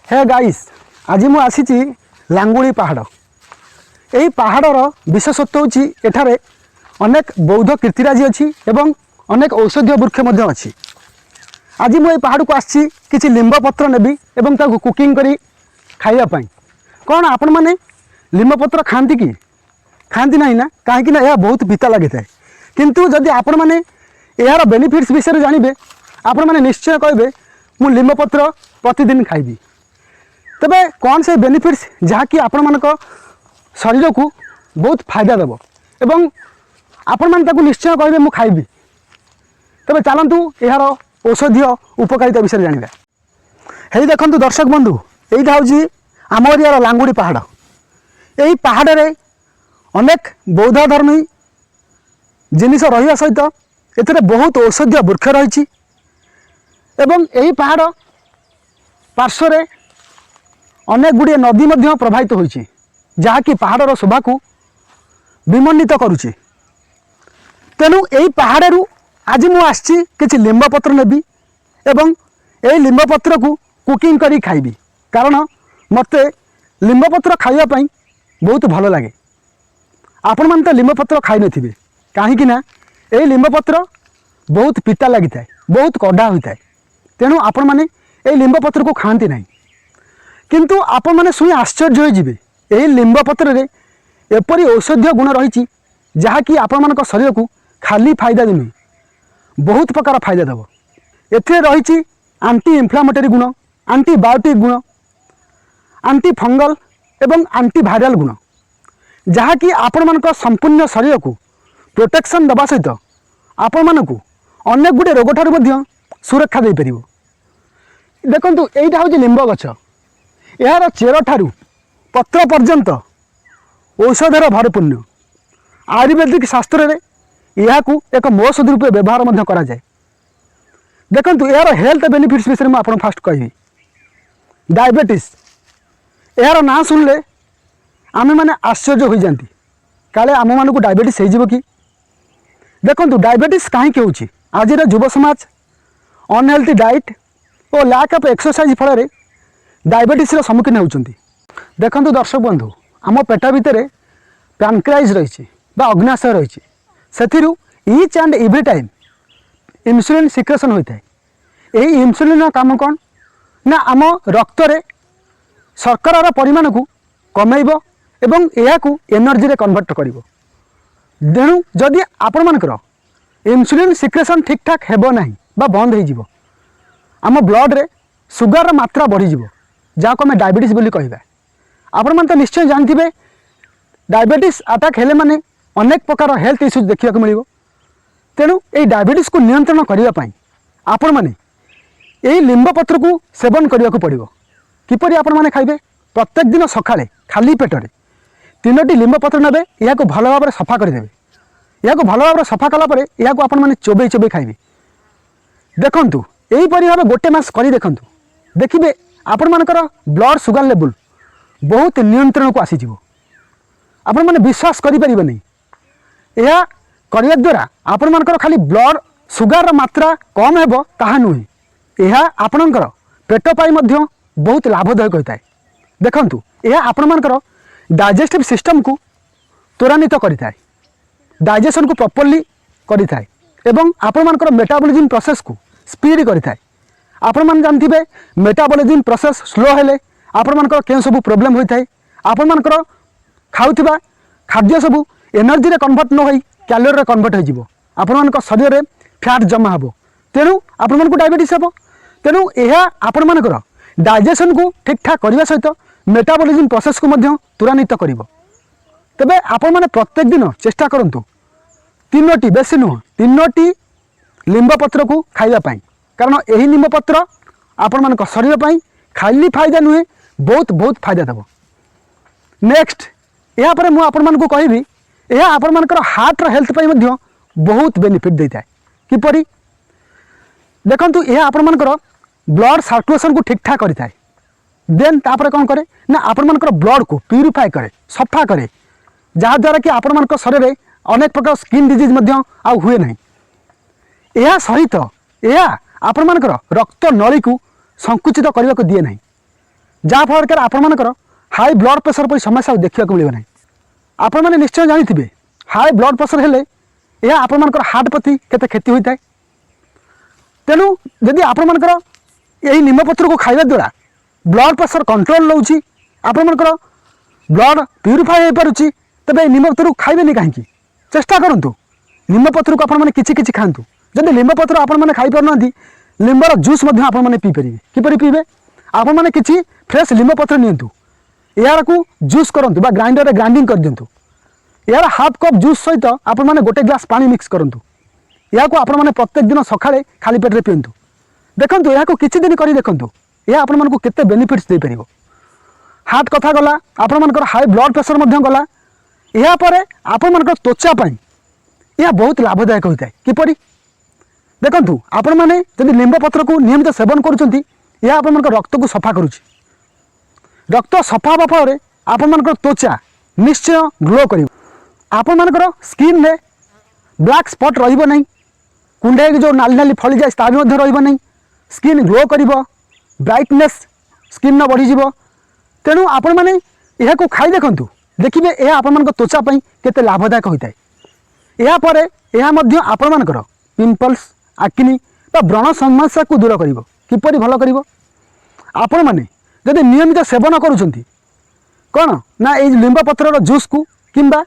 Hey guys, आज मु आसी लांगुली पहाड़। यही पहाड़र विशेषत्व होची एठारे अनेक बौद्ध कीर्तिराजी अच्छी एवं अनेक औषधीय वृक्ष अच्छी। आज मुझे पहाड़ को आसी किसी लिंब पत्र नेबी एवं ताकू कुकिंग करी खाइबा कौन आपण मैंने लिंब पत्र खाती कि खाती ना ना कहीं यह बहुत पिता लगी था किंतु जदि आपण मैंने यार बेनिफिट्स विषय जानवे आपण मैंने निश्चय कहे मु लिंब पत्र प्रतिदिन खाइबी। तबे कौन से बेनिफिट्स जहाँकि आपण मानक शरीर को बहुत फायदा देव एवं आपण मैंने ताकू निश्चय कहे मु खाइबी। तबे चलतु यार औषधीय उपकारिता विषय जाना। हे देखु दर्शक बंधु, यहीटा हूँ आम एरिया लांगुड़ी पहाड़। यही पहाड़ रे अनेक बौद्ध धर्मी जिनिस रहा सहित एथे बहुत औषधीय वृक्ष रही एवं यही पहाड़ पार्श्व अनेक गुड़िए नदी मध्य प्रवाहित होइछि जहाँकि पहाड़र शोभा को विमंडित करुछि। तेणु यही पहाड़ आज मु आसी किछि लिंब पत्र नेबी एवं यही लिंब पत्र को कुकिंग करी खाइबी, कारण मते लिंब पत्र खाइबा पई बहुत भल लगे। आपण मन तो लिंब पत्र खाई नथिबे कहीं ना यही लिंब पत्र बहुत पिता लगी थाए, बहुत कड़ा होता है। तेणु आपण मैंने यही लिंब पत्र को खाती ना, किंतु आपण मैंने शुणी आश्चर्य हो जिवे यही लिंब पत्र रे एपरी औषधीय गुण रही जहाँकि आपण मान शरीर को खाली फायदा नुहे बहुत प्रकार फायदा देव। एथे रही आंटी इन्फ्लामेटरी गुण, आंटीबायोटिक गुण, आंटी फंगल एवं आंटी भाइराल गुण जहाँकि आपण मान संपूर्ण शरीर को प्रोटेक्शन दबा सहित आपण मानक अनेक गुड़े रोग ठार सुरक्षा दे पार। देखु यहीटा हूँ लिंब गछ, यार चेर ठारू पत्र पर्यंत औषधर भरपूर्ण। आयुर्वेदिक शास्त्र रे यह एक औषधि रूपे व्यवहार करा जाए। देखु यार हेल्थ बेनिफिट्स विषय में आपन फास्ट कहि। डायबिटीज यार ना सुनले आम मैंने आश्चर्य हो जाती काले आम मानक डायबिटीज हो कि। देखु डायबिटीज कहीं होची आज युव समाज अनहेल्थी डाइट और लैक ऑफ एक्सरसाइज फल डायबिटीज सम्मुखीन होती। देखु दर्शक बंधु, आम पेट भितर पैनक्राइज रही अग्नाशय रही से each and every time insulin secretion होता है। यही इंसुलिन काम कौन ना आम रक्त रे शर्करार परिमाण को कमेब एवं यह एनर्जी रे कन्वर्ट कर। तेणु जदि आपण मानकर इंसुलिन सिक्रेशन ठीक ठाक हेबो नहीं बा बंद हो आम ब्लड रे सुगर मात्रा बढ़ी जहाँ को आम डायबिटीज बोली कहबा। आपण मन तो निश्चय जानथिबे डायबिटीज अटैक हेले माने अनेक प्रकार हेल्थ इश्यूज देखा मिल। तेणु ये डायबिटीज को नियंत्रण करने आपण माने यही लिंब पत्र को सेवन करने को पड़ो। किपरि आपण माने खाइबे? प्रत्येक दिन सकाळे खाली पेटरे 3टी लिंब पत्र नेबे, या भल भाव सफा करदे। या भल भाव सफा कलापर या आपण माने चोबे चोबे खाइबे। देखंतु यहीपरि भाव गोटे मास करी देखंतु, देखिबे आपण मानकर ब्लड सुगर लेवल बहुत नियंत्रण को आसी जिवो। आपण माने विश्वास करि परिबे नहीं। यह करिया द्वारा आपण मानकर खाली ब्लड सुगर मात्रा कम हेबो ताहा नुहे, यह आपणकर पेट पाई मध्य बहुत लाभदायक होता है। देखंतु यह आपण मानकर डाइजेस्टिव सिस्टम को त्वरान्वित करिथाए, डाइजेशन को प्रॉपर्ली करिथाए एवं आपण मानकर मेटाबॉलिज्म प्रोसेस को स्पीड करिथाए। आपण मान जानथिबे मेटाबॉलिज्म प्रोसेस स्लो हेले आपण मानकर केन सब प्रॉब्लम होइथाए। आपण मानकर खाउथिबा खाद्य सब एनर्जी रे कन्वर्ट न होई कैलोरी रे कन्वर्ट हो जिवो, आपण मानकर शरीर रे फैट जमा हबो। तेणु आपण मानक डायबिटीज हेबो। तेणु यह आपण मानकर डाइजेशन को ठीक ठाक करने सहित मेटाबॉलिज्म प्रोसेस को मध्य त्वरान्वित करिवो। तबे आपण माने प्रत्येक दिन चेष्टा करंतु 3टी बेसी नुह 3टी लिंब पत्र को खाइबा पाई, कारण यही लिंब पत्र आपण मानक शरीर पाई खाली फायदा नुहे बहुत बहुत फायदा देव। नेक्स्ट यहाँ पर मुझे आपण मानक कहबी यह आपण मानकर हार्ट हेल्थ पाई मध्य बहुत बेनिफिट देता है। किपरि? देखंतु यह आपण मानकर ब्लड सर्कुलेशन को ठीक ठाक करिथाए। देन तापर कौन करे ना आपण मानकर ब्लड को प्यूरिफाई करे, सफा करे, जहाँ द्वारा कि आपण मानकर शरीर में अनेक प्रकार स्किन डिजीज मध्य आउ हुए नहीं। यह सहित यह आपण मानकर रक्त नली को संकुचित करने को दिए नहीं। जहाँफल कि आपर हाई ब्लड प्रेशर परी समस्या देखा मिले ना। आपण मैंने निश्चय जानी हाई ब्लड प्रेशर हेले यह आपर हार्ट प्रति केते क्षति होता है। तेणु जदि आपर यही नीमपत्र को खाଇବା द्वारा ब्लड प्रेशर कंट्रोल रोचे आपर ब्लड प्यूरीफाए हो पारुची तेज नीमपत्र को खाइबेनि कहीं चेष्टा करूँ नीमपत्र को आपने किसी खातु जब नीमपत्र आपने खाईपार लिंबर जूस आपने पीपर किपर पीबे आपने किसी फ्रेश नीमपत्र नियंतु यार को जूस करूँ ग्राइंडर ग्राइंडिंग कर दिंतु यार हाफ कप जूस सहित आपने गोटे ग्लास पानी मिक्स करूँ या आपने प्रत्येक दिन सकाଳେ खाली पेट पीतु देखूँ या किसी दिन कर देखूँ यह आपको केते बेनिफिट्स दे पारिबो। हार्ट कथा गला आपर हाई ब्लड प्रेशर गला यापर आपण त्वचा यह बहुत लाभदायक होता है किपरि देखूँ आपण मैंने जब लिंब पत्र को नियमित सेवन करुँच यह आप रक्त को सफा करुँच रक्त सफा हाँ फल आपण त्वचा निश्चय ग्लो कर आपर स्किन में ब्लैक स्पॉट रही कुंडे जो नाली नाली फली जाए ता भी रही स्किन ग्लो कर ब्राइटनेस स्किन बढ़ीज तेणु आपण मैंने यह खाई देखूँ देखिए यह आपण त्वचापी केते लाभदायक होता है। यापर यह आपर पिंपल्स आक्नी व्रण समस्या को दूर कर किपरि भल कर आपण मैंने जदि नियमित सेवन करुँच कौन ना ये लिंब पत्र जूस को किंबा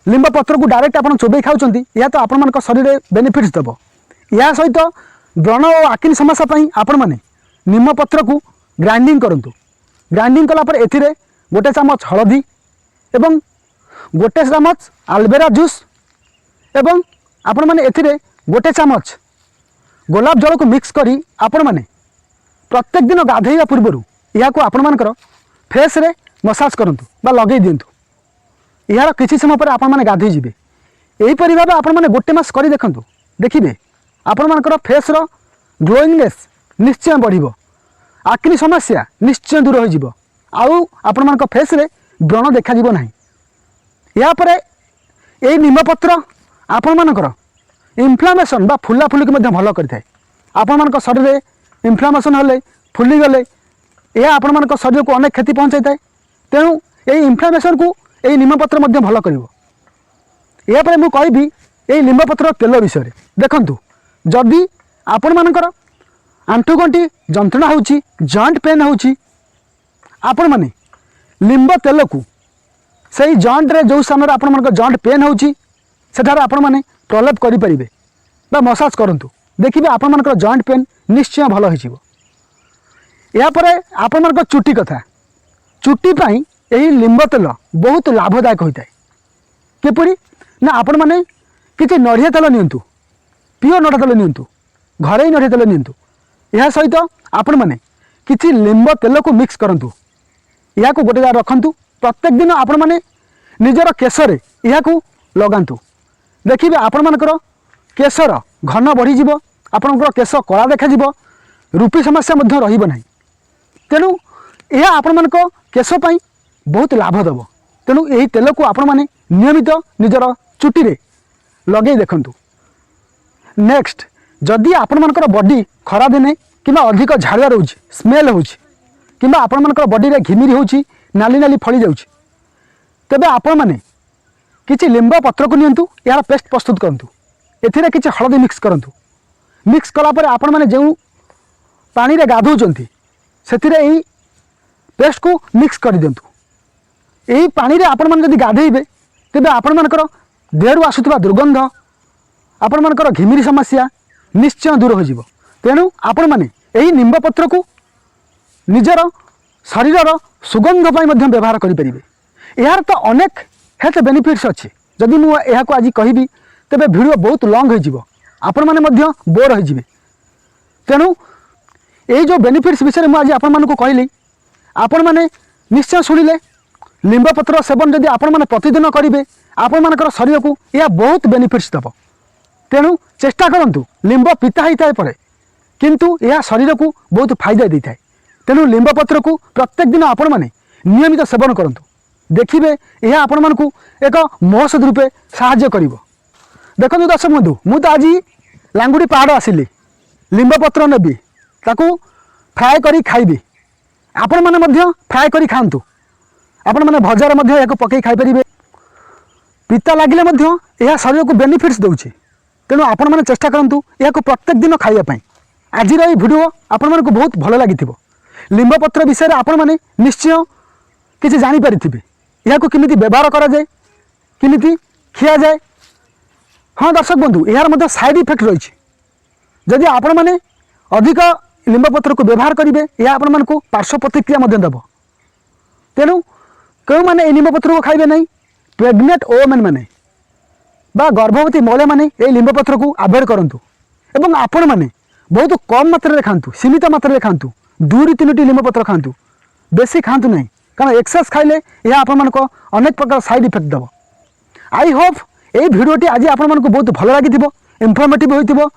लिंब पत्र को डायरेक्ट आप चोबई खाऊँ यह तो आपण शरीर में बेनिफिट्स देव या सहित व्रण और आक्नी समस्या आपण मैंने निम पत्र को ग्राइंडिंग करूँ ग्राइंडिंग कलापर एथिरे गोटे चामच हलदी एवं गोटे चामच आलवेरा जूस एवं आपण मैंने एथिरे गोटे चामच गोलाप जल को मिक्स करी आपण मैंने प्रत्येक दिन गाधेया पूर्व यह आपण फेस रे मसाज करूँ लगे दिंतु यार किसी समय पर आपण मैंने गाधे जी यहीपरि भाव आपण मैंने गोटे मास कर देखूँ देखिए आपण फेस रो ग्लोइंगनेस निश्चय बढ़ आक्नी समस्या निश्चय दूर हो आपण फेस रे व्रण देखा ना। यापर यही नीमपत्र आपण मानकर इनफ्लामेशन बा फुला फुली को भल करता है आपण शरीर में इनफ्लामेशन हेले फुली गले यह आपण शरीर को अनेक क्षति पहुँचाई था तेणु यही इनफ्लामेशन को यही नीमपत्र भल कर यापर मुझे कहबी यही नीमपत्र तेल विषय देखूँ जदि आपण मानकर आंठुगंठी जंत्रणा होची जॉइंट पेन होची आपण माने लिंब तेल को सही जॉइंट रे जो स्थान रे आपण जॉइंट पेन होची सेठार आपण माने प्रलेप करि परिबे बा मसाज करंतु देखिबे आपण मानकर जॉइंट पेन निश्चय भल होइजिवो। या परे आपण मानकर चुट्टी कथा चुट्टी पई एही लिंब तेल बहुत लाभदायक होता है किपरि ना आपण माने किछि नड़िया तेल नियंतु पिओ नड़िया तेल नियंतु घरे नड़िया तेल नियंतु यह सहित आपण मैंने किसी लिंब तेल को मिक्स करूँ या गोटे जगह रखु प्रत्येक दिन आपण मैंने निजर केशरे यह लगातु देखिए आपण मानकर केशर घन बढ़ीज आपणकर केश कला देखा रूपी समस्या रही तेणु यह आपण मान केशपाई बहुत लाभ देव तेणु यही तेल को आपण मैंने नियमित निजर चुट्टी रे लगे देखु। नेक्स्ट जदि आपण मानकर बॉडी खरा दिने कि अधिक झाड़ुआ रोचे स्मेल हो कि आपण मानकर बॉडी रे घिमिरी होची नाली नाली फली जाउची तेबे आपण माने किछि लिंब पत्र को नियंतु यार पेस्ट प्रस्तुत करंतु एथिरे किछि हळदी मिक्स करंतु मिक्स कला परे आपण माने जेउ पानी रे गाधौचंती सेथिरे एही पेस्ट को मिक्स कर दियंतु एही पानी रे आपण माने जदि गाधेइबे तेबे आपण मानकर देहरु आसुतबा दुर्गंध आपण मानकर घिमिरी समस्या निश्चय दूर हो जिवो। तेणु आपण माने एही निंब पत्र को निजर शरीर सुगंध पाई मध्य व्यवहार करि परिबे। यार तो अनेक हेल्थ बेनिफिट्स अच्छे जदि मु यहाँ को आज कहबी तेबे वीडियो बहुत लॉन्ग हो जिवो आपण माने मध्य बोर हो जिवे तेणु यही जो बेनिफिट्स विषय मु आज आपण मानकु कहली आपण माने निश्चय शुणिले लिंब पत्र सेवन जदि आपण माने प्रतिदिन करिवे आपण मानकर शरीर को यह बहुत बेनिफिट्स देव तेणु चेष्टा करंतु लिंब पिता ही थाए पड़े किंतु यह शरीर को बहुत फायदा देता है तेणु लिंब पत्र को प्रत्येक दिन आपण माने नियमित सेवन करंतु देखिए यह आपण मानकु एक महौषध रूपे साहाय्य करिवो। देखो दर्शक बंधु मु तो आज लांगुड़ी पहाड़ आसिली लिंब पत्र नेबी ताकू फ्राए करी खाइबी आपण मैंने मध्य फ्राए करी खातु आपण मैंने भजार मध्य या पकई खाईपर पिता लगिले मध्य यह शरीर को बेनिफिट्स दूचे तेणु आपण मैंने चेष्टा करूँ यह प्रत्येक दिन खाइबा आज ये भिडियो आपण मानक बहुत भल लगी लिंब पत्र विषय आपण मैंने निश्चय किसी जानीपारि यह केमी व्यवहार कराए किमिति खिया जाए। हाँ दर्शक बंधु यार साइड इफेक्ट रही जदि आपण मैंने अधिक लिंब पत्र को व्यवहार करेंगे यह आपण मानक पार्श्व प्रतिक्रिया देव तेणु क्यों मैंने लिंब पत्र को खाइबे नहीं प्रेग्नेंट वोमेन मैंने बा गर्भवती महिला मैंने ये लिंब पत्र को अवॉइड करूँ एवं आपण मैंने बहुत कम मात्रा खातु सीमित मात्रा खातु 2-3 लिंब पत्र खातु बेसी खातु नहीं कारण एक्सेस खाइले यह आपण मानक अनेक प्रकार साइड इफेक्ट देव। आई होप ये भिडियोटी आज आपण मानक बहुत भल लगी इनफर्मेटिव होइथिबो।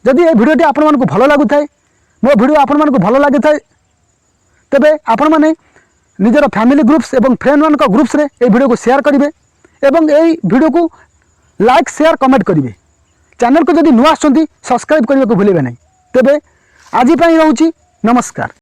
जदि ये भिडियोटी आपण मानक भल लागुथाय मो भिडियो आपण मानक भल लागि थाय तेबे आपण माने निजर फैमिली ग्रुप्स एवं फ्रेंड मान ग्रुप्स रे ये भिडियो को शेयर करेंगे एवं ये भिडियो को लाइक शेयर कमेंट करेंगे। चैनल को जदि नुआ आछंती सब्सक्राइब करने को भूलिबे नहीं। तेबे आज पई रहउची नमस्कार।